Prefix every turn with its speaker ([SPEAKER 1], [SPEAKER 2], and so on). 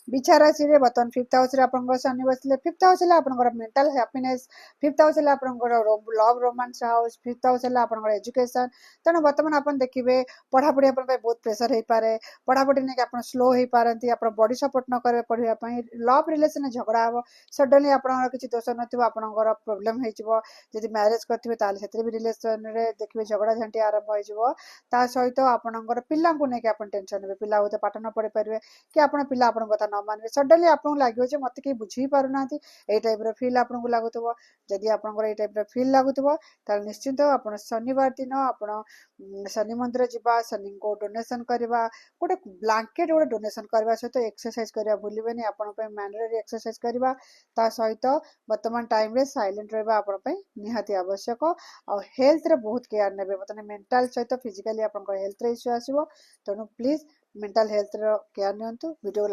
[SPEAKER 1] बिछा राशि रे बर्तमान 5th हाउस रे आपनकर शनि बसले 5th हाउस ला आपनकर मेंटल हैप्पीनेस 5th हाउस ला आपनकर love romance house 5th house ला आपनकर एजुकेशन तेणु बर्तमान आपन देखिबे पढ़ापढ़ी आपन पे बहुत प्रेशर हे पारे पढ़ापढ़ी ने आपन स्लो हे पारंती आपन बॉडी सपोर्ट न करे पढ़िया पई लव रिलेशन झगड़ा हो सडनली आपन किछि दोष नथिबो आपनकर प्रॉब्लम हे जिवो जदि मैरिज करथिबे ताले सेतरे भी रिलेशन रे देखिबे झगड़ा झंटी आरंभ हो जिवो ता सहित आपनकर पिल्ला को ने के आपन टेंशन नेबे पिल्ला होते पाठ न पढ़ी परिबे कि आपन पिल्ला आपन कथा न मानबे सडनली आपन लागियो जे मते के बुझी पारु नाथि ए टाइप रो फील आपन को लागुतबो जदि आपन ए टाइप रो फील लागुतबो ताल निश्चित आपन शनिवार दिन आपन शनि मंदिर जिबा शनि को डोनेशन करबा गोटे ब्लैंकेट गोटे डोनेशन करबा सहित एक्सरसाइज करबा भूलिबेनी आपन पे मैंडेटरी एक्सरसाइज करबा ता सहित वर्तमान टाइम रे साइलेंट रहबा आपन पे निहाती आवश्यक और हेल्थ रे बहुत केयर नेबे मतलब मेंटल सहित फिजिकली आपन हेल्थ रे इश्यू आसीबो तनो प्लीज मेंटल हेल्थ रो केयर नियंतु वीडियो